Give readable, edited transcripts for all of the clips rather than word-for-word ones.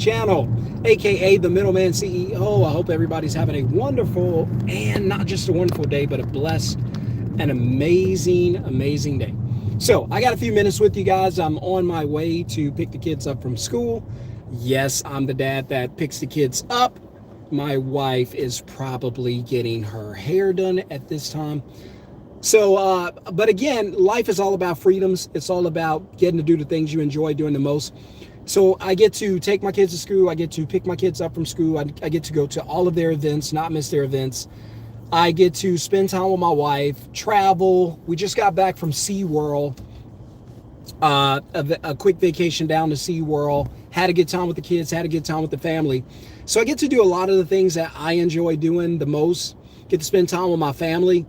channel, aka the Middleman CEO. I hope everybody's having a wonderful, and not just a wonderful day, but a blessed and amazing day. So I got a few minutes with you guys. I'm on my way to pick the kids up from school. Yes, I'm the dad that picks the kids up. My wife is probably getting her hair done at this time. But again, life is all about freedoms. It's all about getting to do the things you enjoy doing the most. So I get to take my kids to school. I get to pick my kids up from school. I get to go to all of their events, not miss their events. I get to spend time with my wife, travel. We just got back from SeaWorld, a quick vacation down to SeaWorld. Had a good time with the kids, had a good time with the family. So I get to do a lot of the things that I enjoy doing the most. Get to spend time with my family.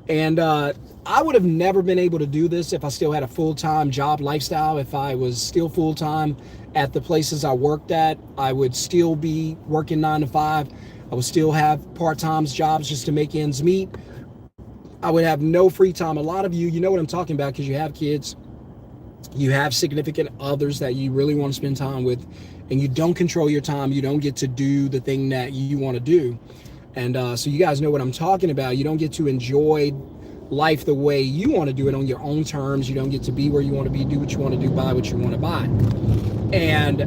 And I would have never been able to do this if I still had a full-time job lifestyle. If I was still full-time at the places I worked at, I would still be working 9 to 5. I would still have part-time jobs just to make ends meet. I would have no free time. A lot of you know what I'm talking about because you have kids. You have significant others that you really want to spend time with, and you don't control your time. You don't get to do the thing that you want to do. And so you guys know what I'm talking about. You don't get to enjoy life the way you want to do it on your own terms. You don't get to be where you want to be, do what you want to do, buy what you want to buy. And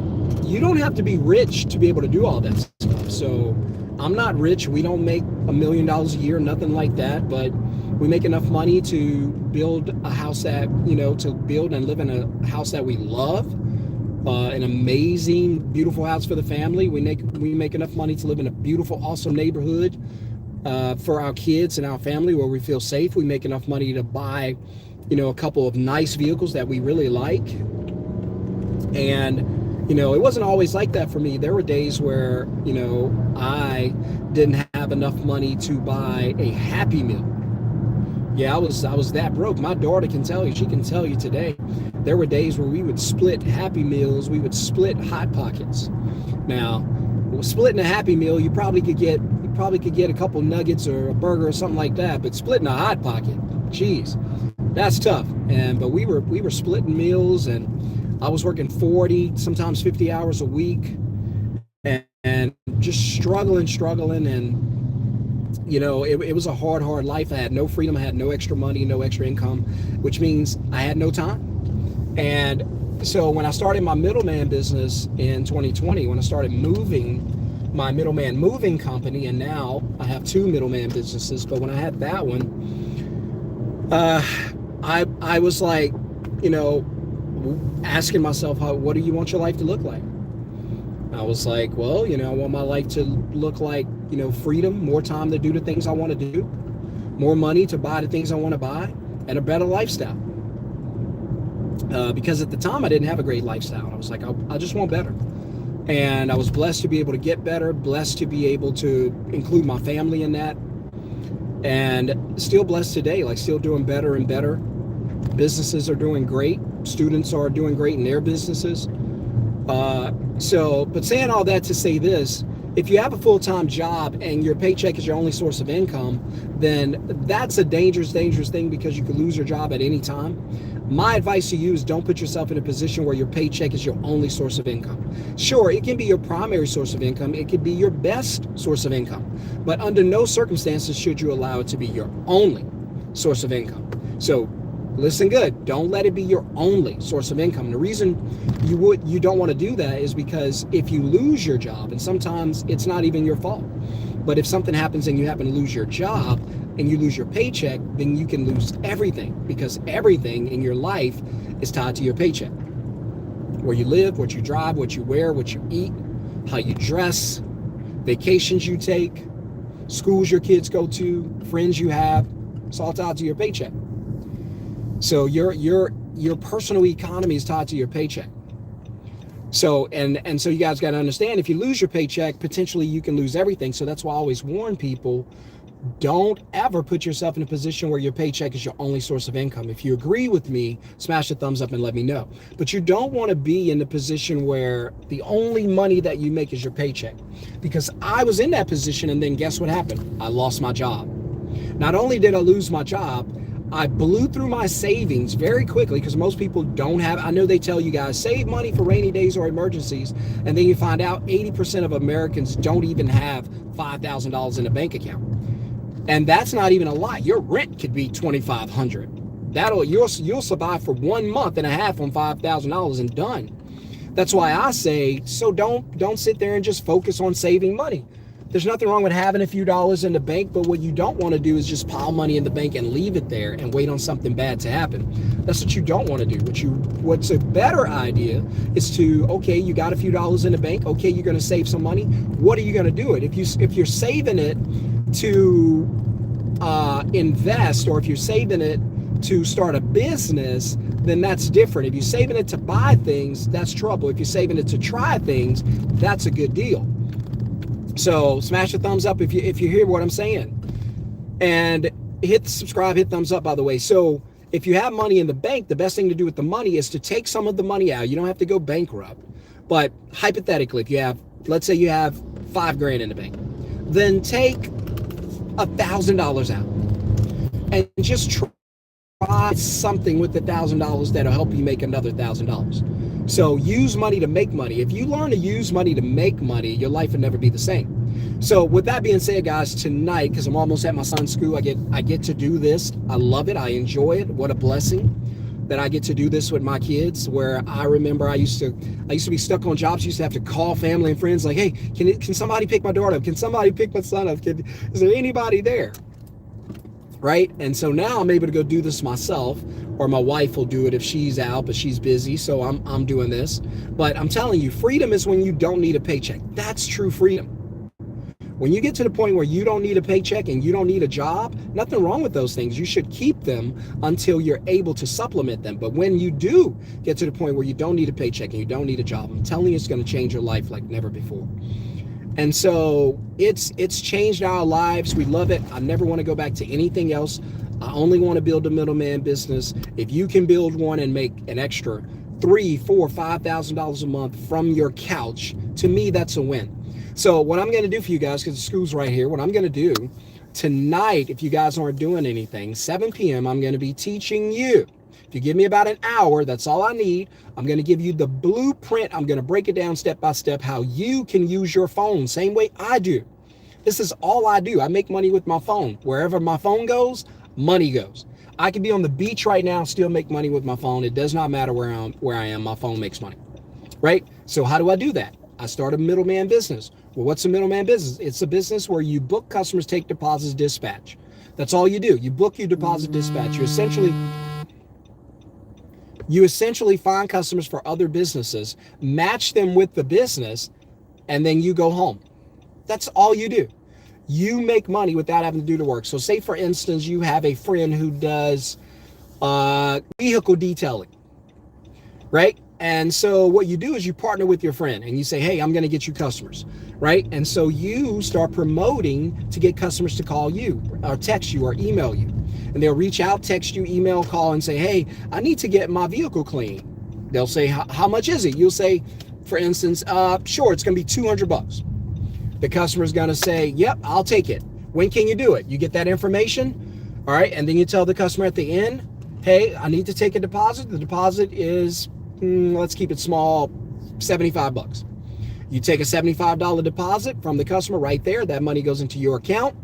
you don't have to be rich to be able to do all that stuff. So I'm not rich. We don't make $1 million a year, nothing like that. But we make enough money to build a house that, to build and live in a house that we love. An amazing, beautiful house for the family. We make enough money to live in a beautiful, awesome neighborhood for our kids and our family where we feel safe. We make enough money to buy, a couple of nice vehicles that we really like. And, it wasn't always like that for me. There were days where, I didn't have enough money to buy a Happy Meal. Yeah, I was that broke. My daughter can tell you, she can tell you today, there were days where we would split Happy Meals, we would split Hot Pockets. Now, splitting a Happy Meal, you probably could get a couple nuggets or a burger or something like that, but splitting a Hot Pocket, geez, that's tough. But we were splitting meals, and I was working 40, sometimes 50 hours a week, and just struggling, and it was a hard life. I had no freedom. I had no extra money, no extra income, which means I had no time. And so when I started my middleman business in 2020, when I started moving my middleman moving company, and now I have 2 middleman businesses, but when I had that one, I was like, asking myself, what do you want your life to look like? I was like, well, I want my life to look like, freedom, more time to do the things I want to do, more money to buy the things I want to buy, and a better lifestyle. Because at the time I didn't have a great lifestyle. I was like, I just want better. And I was blessed to be able to get better, blessed to be able to include my family in that. And still blessed today, like still doing better and better. Businesses are doing great. Students are doing great in their businesses. But saying all that to say this, if you have a full-time job and your paycheck is your only source of income, then that's a dangerous thing because you could lose your job at any time. My advice to you is don't put yourself in a position where your paycheck is your only source of income. Sure, it can be your primary source of income. It could be your best source of income. But under no circumstances should you allow it to be your only source of income. So listen good. Don't let it be your only source of income. The reason you don't want to do that is because if you lose your job, and sometimes it's not even your fault, but if something happens and you happen to lose your job and you lose your paycheck, then you can lose everything, because everything in your life is tied to your paycheck. Where you live, what you drive, what you wear, what you eat, how you dress, vacations you take, schools your kids go to, friends you have, it's all tied to your paycheck. So your personal economy is tied to your paycheck. So and so you guys got to understand, if you lose your paycheck, potentially you can lose everything. So that's why I always warn people, don't ever put yourself in a position where your paycheck is your only source of income. If you agree with me, smash the thumbs up and let me know. But you don't want to be in the position where the only money that you make is your paycheck. Because I was in that position, and then guess what happened? I lost my job. Not only did I lose my job, I blew through my savings very quickly because most people don't have, I know they tell you guys, save money for rainy days or emergencies. And then you find out 80% of Americans don't even have $5,000 in a bank account. And that's not even a lot. Your rent could be $2,500. You'll survive for 1 month and a half on $5,000 and done. That's why I say, so don't sit there and just focus on saving money. There's nothing wrong with having a few dollars in the bank, but what you don't want to do is just pile money in the bank and leave it there and wait on something bad to happen. That's what you don't want to do. What's a better idea is to, okay, you got a few dollars in the bank. Okay, you're going to save some money. What are you going to do it? If you're saving it to invest, or if you're saving it to start a business, then that's different. If you're saving it to buy things, that's trouble. If you're saving it to try things, that's a good deal. So smash the thumbs up if you hear what I'm saying, and hit the subscribe, hit thumbs up, by the way. So if you have money in the bank, the best thing to do with the money is to take some of the money out. You don't have to go bankrupt, but hypothetically, if you have, let's say you have $5,000 in the bank, then take $1,000 out and just try something with the $1,000 that'll help you make another $1,000. So use money to make money. If you learn to use money to make money, your life will never be the same. So with that being said, guys, tonight, because I'm almost at my son's school, I get to do this. I love it. I enjoy it. What a blessing that I get to do this with my kids. Where I remember I used to be stuck on jobs. I used to have to call family and friends like, hey, can somebody pick my daughter up? Can somebody pick my son up? Is there anybody there? Right? And so now I'm able to go do this myself, or my wife will do it if she's out, but she's busy. So I'm doing this. But I'm telling you, freedom is when you don't need a paycheck. That's true freedom. When you get to the point where you don't need a paycheck and you don't need a job, nothing wrong with those things. You should keep them until you're able to supplement them. But when you do get to the point where you don't need a paycheck and you don't need a job, I'm telling you, it's going to change your life like never before. And so it's changed our lives. We love it. I never want to go back to anything else. I only want to build a middleman business. If you can build one and make an extra $3,000, $4,000, $5,000 a month from your couch, to me, that's a win. So what I'm going to do for you guys, because the school's right here, what I'm going to do tonight, if you guys aren't doing anything, 7 p.m., I'm going to be teaching you. If you give me about an hour, that's all I need. I'm going to give you the blueprint. I'm going to break it down step by step how you can use your phone, same way I do. This is all I do. I make money with my phone. Wherever my phone goes, money goes. I could be on the beach right now, still make money with my phone. It does not matter where I am. My phone makes money, right? So how do I do that? I start a middleman business. Well, what's a middleman business? It's a business where you book customers, take deposits, dispatch. That's all you do. You book, you deposit, dispatch. You essentially find customers for other businesses, match them with the business, and then you go home. That's all you do. You make money without having to do the work. So say, for instance, you have a friend who does vehicle detailing, right? And so what you do is you partner with your friend and you say, hey, I'm going to get you customers, right? And so you start promoting to get customers to call you or text you or email you. And they'll reach out, text you, email, call, and say, hey, I need to get my vehicle clean. They'll say, how much is it? You'll say, for instance, sure, it's going to be $200. The customer's going to say, yep, I'll take it. When can you do it? You get that information. All right. And then you tell the customer at the end, hey, I need to take a deposit. The deposit is, let's keep it small, $75. You take a $75 deposit from the customer right there. That money goes into your account.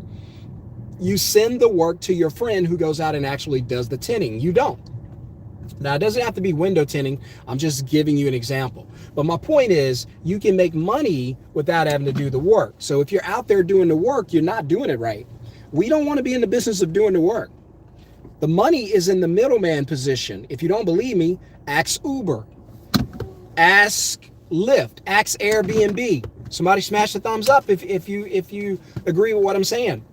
You send the work to your friend who goes out and actually does the tinting. You don't. Now, it doesn't have to be window tinting. I'm just giving you an example. But my point is, you can make money without having to do the work. So if you're out there doing the work, you're not doing it right. We don't want to be in the business of doing the work. The money is in the middleman position. If you don't believe me, ask Uber, ask Lyft, ask Airbnb. Somebody smash the thumbs up if you agree with what I'm saying.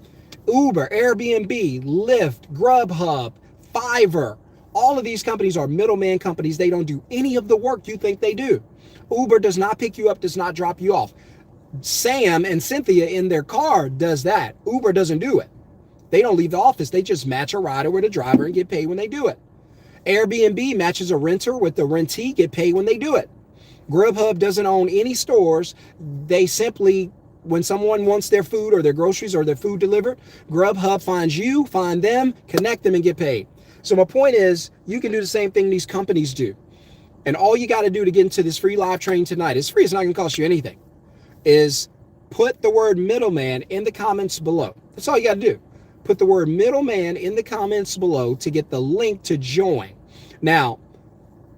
Uber, Airbnb, Lyft, Grubhub, Fiverr. All of these companies are middleman companies. They don't do any of the work you think they do. Uber does not pick you up, does not drop you off. Sam and Cynthia in their car does that. Uber doesn't do it. They don't leave the office. They just match a rider with a driver and get paid when they do it. Airbnb matches a renter with the rentee, get paid when they do it. Grubhub doesn't own any stores. They simply, when someone wants their food or their groceries or their food delivered, Grubhub finds you, find them, connect them, and get paid. So my point is, you can do the same thing these companies do. And all you got to do to get into this free live training tonight, it's free, it's not going to cost you anything, is put the word middleman in the comments below. That's all you got to do. Put the word middleman in the comments below to get the link to join. Now,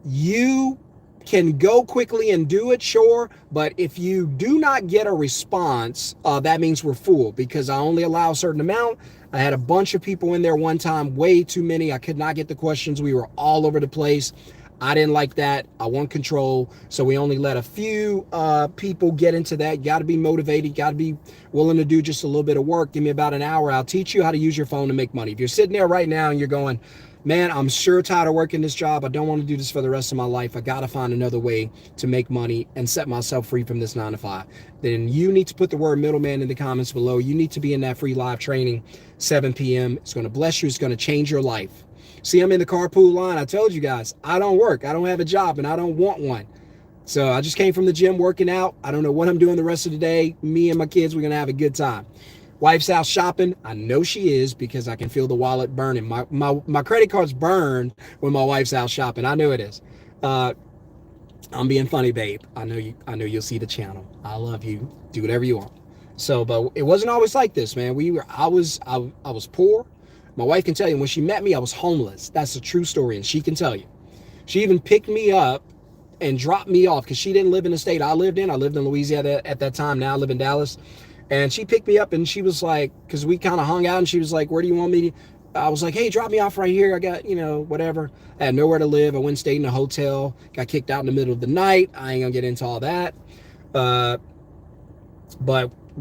you can go quickly and do it, sure, but if you do not get a response, that means we're full, because I only allow a certain amount. I had a bunch of people in there one time, way too many. I could not get the questions. We were all over the place. I didn't like that. I want control. So we only let a few people get into that. You got to be motivated. You got to be willing to do just a little bit of work. Give me about an hour. I'll teach you how to use your phone to make money. If you're sitting there right now and you're going, man, I'm sure tired of working this job. I don't want to do this for the rest of my life. I got to find another way to make money and set myself free from this 9 to 5. Then you need to put the word middleman in the comments below. You need to be in that free live training, 7 p.m. It's going to bless you. It's going to change your life. See, I'm in the carpool line. I told you guys, I don't work. I don't have a job, and I don't want one. So I just came from the gym working out. I don't know what I'm doing the rest of the day. Me and my kids, we're going to have a good time. Wife's out shopping. I know she is, because I can feel the wallet burning. My credit card's burned when my wife's out shopping. I know it is. I'm being funny, babe. I know you'll see the channel. I love you. Do whatever you want. So, but it wasn't always like this, man. I was poor. My wife can tell you, when she met me, I was homeless. That's a true story, and she can tell you. She even picked me up and dropped me off, because she didn't live in the state I lived in. I lived in Louisiana at that time. Now I live in Dallas. And she picked me up, and she was like, because we kind of hung out, and she was like, where do you want me to? I was like, hey, drop me off right here. I got, whatever. I had nowhere to live. I went and stayed in a hotel. Got kicked out in the middle of the night. I ain't going to get into all that. But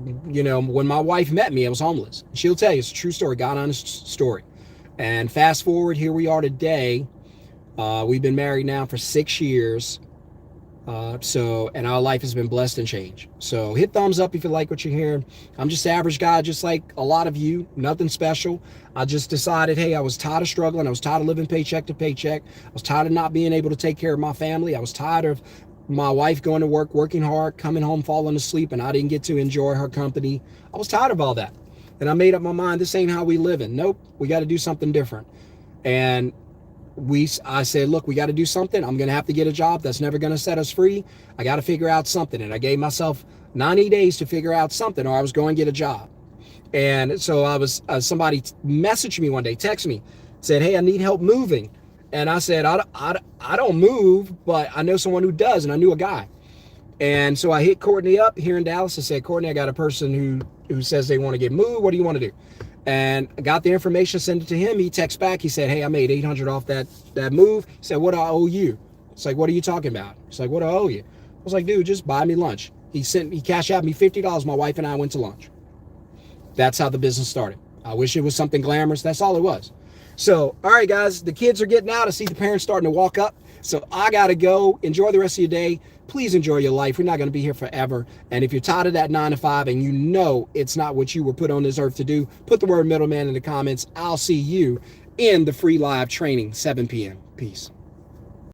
when my wife met me, I was homeless. She'll tell you, it's a true story, God honest story. And fast forward, here we are today. We've been married now for 6 years. And our life has been blessed and changed. So hit thumbs up if you like what you're hearing. I'm just an average guy, just like a lot of you, nothing special. I just decided, hey, I was tired of struggling. I was tired of living paycheck to paycheck. I was tired of not being able to take care of my family. I was tired of my wife going to work, working hard, coming home, falling asleep, and I didn't get to enjoy her company. I was tired of all that. And I made up my mind, this ain't how we living. Nope, we got to do something different. And I said, look, we got to do something. I'm going to have to get a job. That's never going to set us free. I got to figure out something. And I gave myself 90 days to figure out something, or I was going to get a job. And so somebody messaged me one day, texted me, said, hey, I need help moving. And I said, I don't move, but I know someone who does. And I knew a guy. And so I hit Courtney up here in Dallas. I said, Courtney, I got a person who says they want to get moved. What do you want to do? And I got the information, sent it to him. He texts back. He said, hey, I made $800 off that move. He said, what do I owe you? It's like, what are you talking about? It's like, what do I owe you? I was like, dude, just buy me lunch. He cashed out me $50. My wife and I went to lunch. That's how the business started. I wish it was something glamorous. That's all it was. So, all right, guys, the kids are getting out. I see the parents starting to walk up. So I got to go. Enjoy the rest of your day. Please enjoy your life. We're not going to be here forever. And if you're tired of that 9 to 5 and you know it's not what you were put on this earth to do, put the word middleman in the comments. I'll see you in the free live training, 7 p.m. Peace.